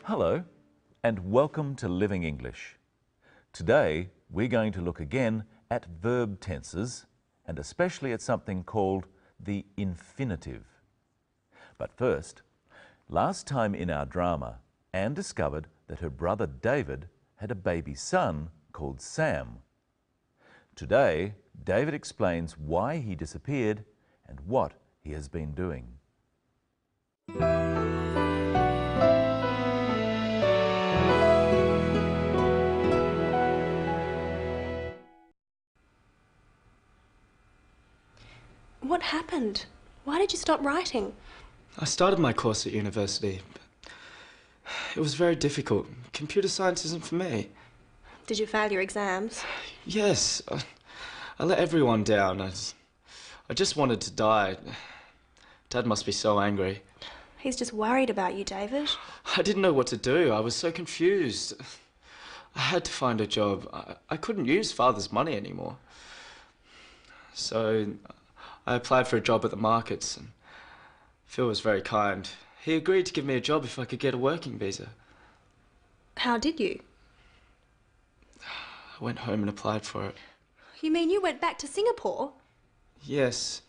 Hello and welcome to Living English. Today we're going to look again at verb tenses and especially at something called the infinitive. But first, last time in our drama, Anne discovered that her brother David had a baby son called Sam. Today, David explains why he disappeared and what he has been doing. What happened? Why did you stop writing? I started my course at university, but it was very difficult. Computer science isn't for me. Did you fail your exams? Yes, I let everyone down. I just wanted to die. Dad must be so angry. He's just worried about you, David. I didn't know what to do. I was so confused. I had to find a job. I couldn't use Father's money anymore. So I applied for a job at the markets, and Phil was very kind. He agreed to give me a job if I could get a working visa. How did you? I went home and applied for it. You mean you went back to Singapore? Yes.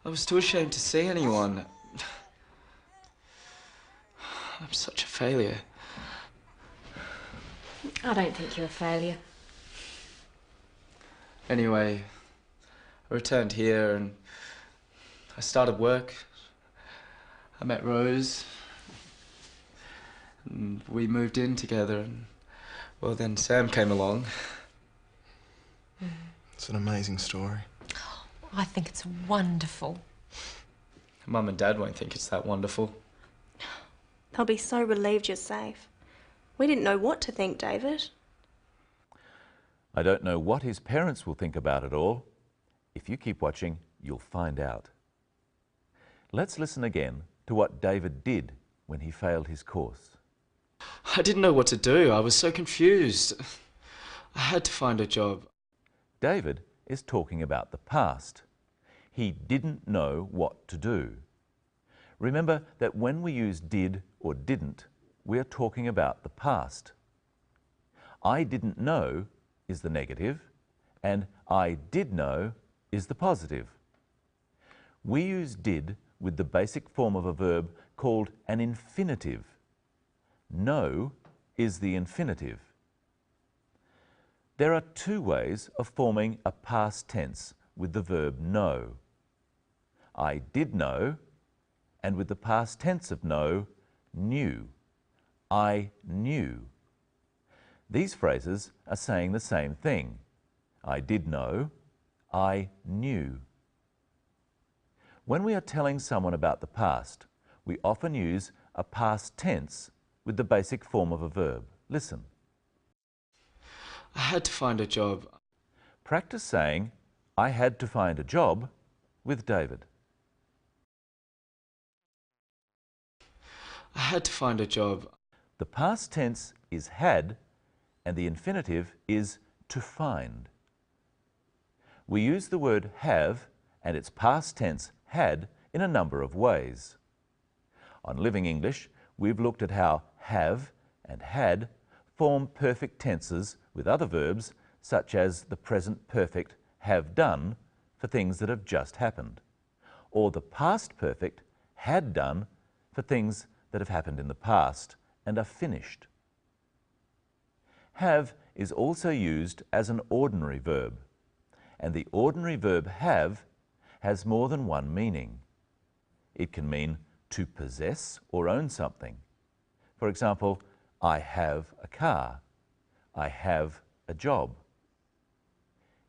I was too ashamed to see anyone. I'm such a failure. I don't think you're a failure. Anyway, I returned here and I started work. I met Rose. And we moved in together and, well, then Sam came along. It's an amazing story. I think it's wonderful. Mum and Dad won't think it's that wonderful. They'll be so relieved you're safe. We didn't know what to think, David. I don't know what his parents will think about it all. If you keep watching, you'll find out. Let's listen again to what David did when he failed his course. I didn't know what to do. I was so confused. I had to find a job. David is talking about the past. He didn't know what to do. Remember that when we use did or didn't, we are talking about the past. I didn't know is the negative, and I did know is the positive. We use did with the basic form of a verb called an infinitive. Know is the infinitive. There are two ways of forming a past tense with the verb know. I did know, and with the past tense of know, knew. I knew. These phrases are saying the same thing. I did know, I knew. When we are telling someone about the past, we often use a past tense with the basic form of a verb. Listen. I had to find a job. Practice saying, I had to find a job with David. I had to find a job. The past tense is had and the infinitive is to find. We use the word have and its past tense had in a number of ways. On Living English, we've looked at how have and had form perfect tenses with other verbs such as the present perfect have done for things that have just happened, or the past perfect had done for things that have happened in the past and are finished. Have is also used as an ordinary verb, and the ordinary verb have has more than one meaning. It can mean to possess or own something. For example, I have a car. I have a job.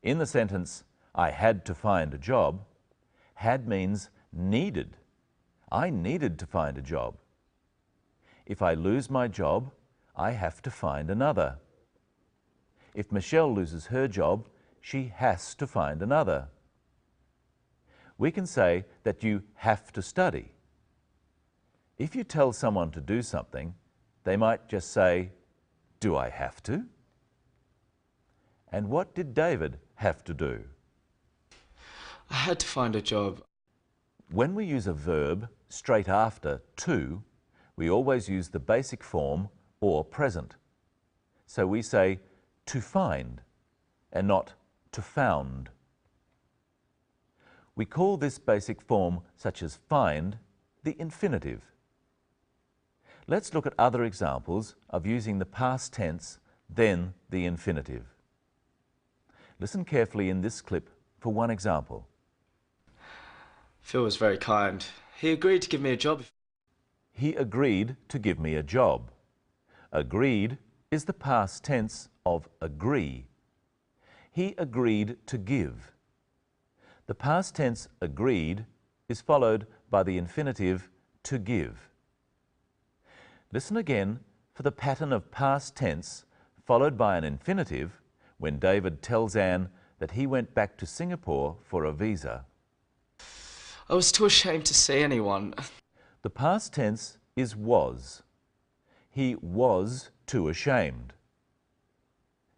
In the sentence, I had to find a job, had means needed. I needed to find a job. If I lose my job, I have to find another. If Michelle loses her job, she has to find another. We can say that you have to study. If you tell someone to do something, they might just say, "Do I have to?" And what did David have to do? I had to find a job. When we use a verb straight after to, we always use the basic form or present. So we say to find and not to found. We call this basic form, such as find, the infinitive. Let's look at other examples of using the past tense, then the infinitive. Listen carefully in this clip for one example. Phil was very kind. He agreed to give me a job. He agreed to give me a job. Agreed is the past tense of agree. He agreed to give. The past tense agreed is followed by the infinitive to give. Listen again for the pattern of past tense followed by an infinitive when David tells Anne that he went back to Singapore for a visa. I was too ashamed to see anyone. The past tense is was. He was too ashamed.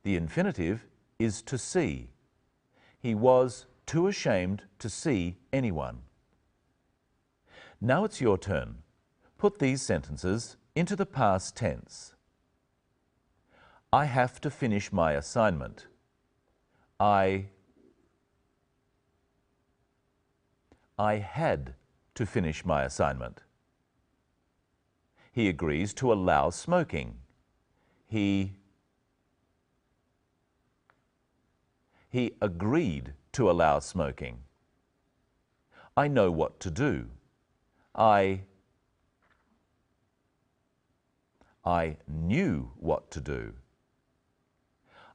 The infinitive is to see. He was too ashamed to see anyone. Now it's your turn. Put these sentences into the past tense. I have to finish my assignment. I had to finish my assignment. He agrees to allow smoking. He agreed to allow smoking. I know what to do. I knew what to do.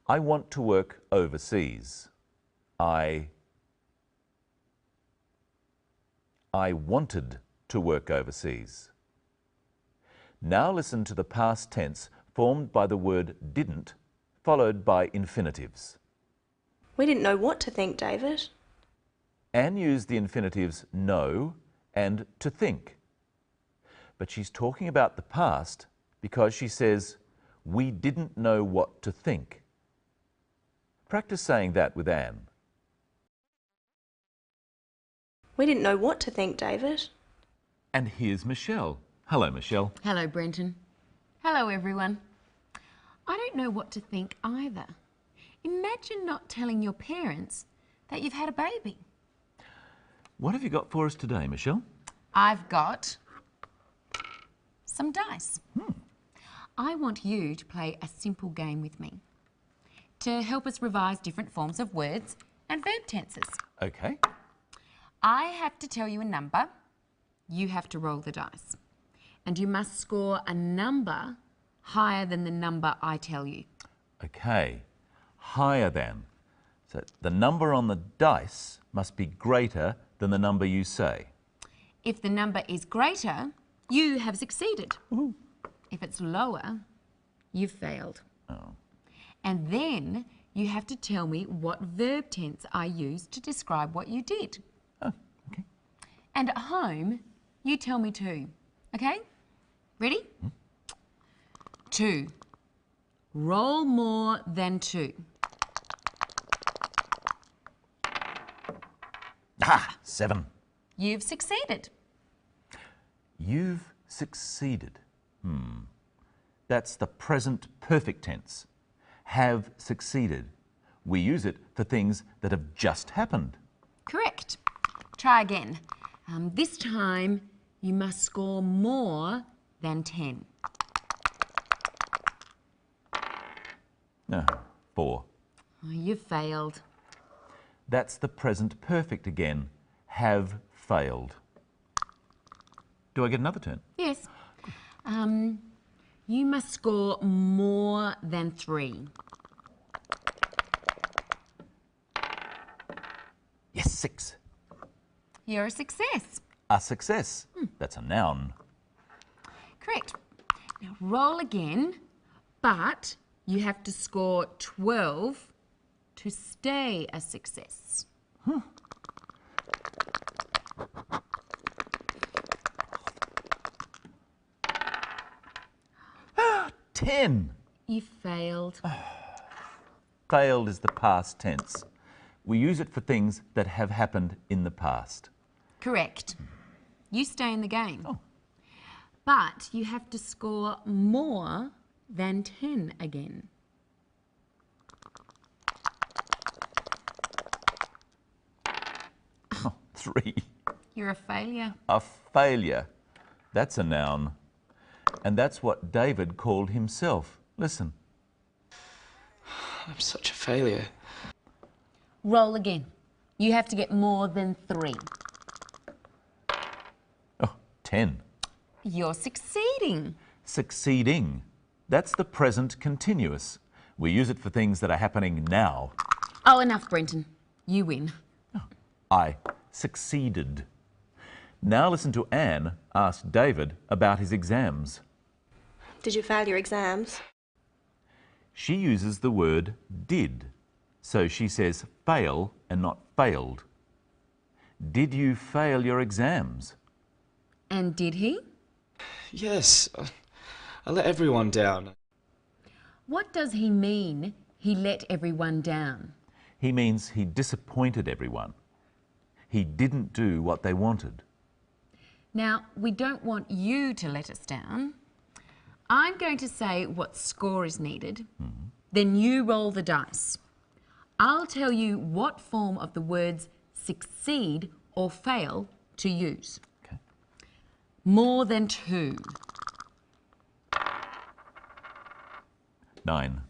I want to work overseas. I wanted to work overseas. Now listen to the past tense formed by the word didn't, followed by infinitives. We didn't know what to think, David. Anne used the infinitives know and to think. But she's talking about the past because she says, we didn't know what to think. Practice saying that with Anne. We didn't know what to think, David. And here's Michelle. Hello, Michelle. Hello, Brenton. Hello, everyone. I don't know what to think either. Imagine not telling your parents that you've had a baby. What have you got for us today, Michelle? I've got some dice. I want you to play a simple game with me to help us revise different forms of words and verb tenses. Okay. I have to tell you a number. You have to roll the dice. And you must score a number higher than the number I tell you. Okay. Higher than. So the number on the dice must be greater than the number you say. If the number is greater, you have succeeded. Ooh. If it's lower, you've failed. Oh. And then you have to tell me what verb tense I used to describe what you did. Oh, okay. And at home, you tell me too. Okay? Ready? 2. Roll more than 2. Ah, 7. You've succeeded. You've succeeded. That's the present perfect tense. Have succeeded. We use it for things that have just happened. Correct. Try again. This time, you must score more than 10. No, 4. Oh, you failed. That's the present perfect again. Have failed. Do I get another turn? Yes. You must score more than 3. Yes, 6. You're a success. A success. That's a noun. Correct. Now roll again, but you have to score 12 to stay a success. 10. You failed. Failed is the past tense. We use it for things that have happened in the past. Correct. You stay in the game. Oh. But you have to score more than 10 again? Oh, 3. You're a failure. A failure. That's a noun. And that's what David called himself. Listen. I'm such a failure. Roll again. You have to get more than 3. Oh, 10. You're succeeding. Succeeding. That's the present continuous. We use it for things that are happening now. Oh, enough, Brenton. You win. I succeeded. Now listen to Anne ask David about his exams. Did you fail your exams? She uses the word did, so she says fail and not failed. Did you fail your exams? And did he? Yes, I let everyone down. What does he mean, he let everyone down? He means he disappointed everyone. He didn't do what they wanted. Now, we don't want you to let us down. I'm going to say what score is needed. Then you roll the dice. I'll tell you what form of the words succeed or fail to use. Okay. More than 2. 9.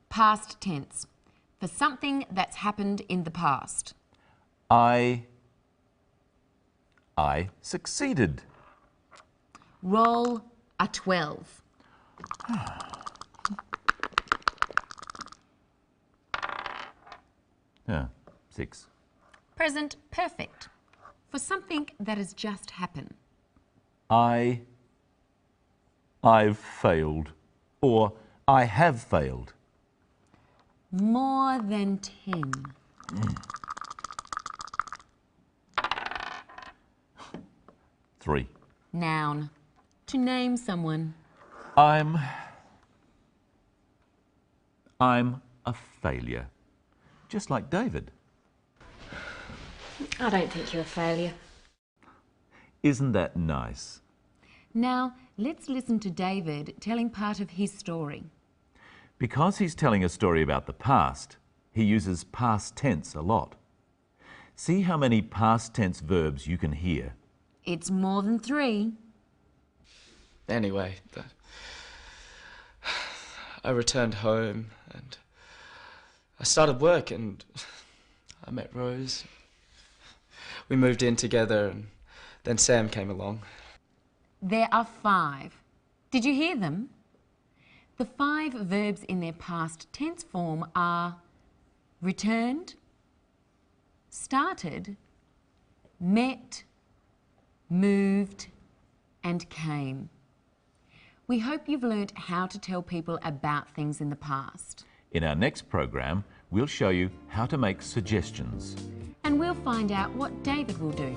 Past tense. For something that's happened in the past. I succeeded. Roll a 12. Yeah, 6. Present perfect. For something that has just happened. I've failed. Or I have failed. More than 10. 3. Noun. To name someone. I'm a failure. Just like David. I don't think you're a failure. Isn't that nice? Now, let's listen to David telling part of his story. Because he's telling a story about the past, he uses past tense a lot. See how many past tense verbs you can hear. It's more than 3. Anyway, I returned home and I started work and I met Rose. We moved in together and then Sam came along. There are 5. Did you hear them? The 5 verbs in their past tense form are returned, started, met, moved, and came. We hope you've learnt how to tell people about things in the past. In our next program, we'll show you how to make suggestions. And we'll find out what David will do.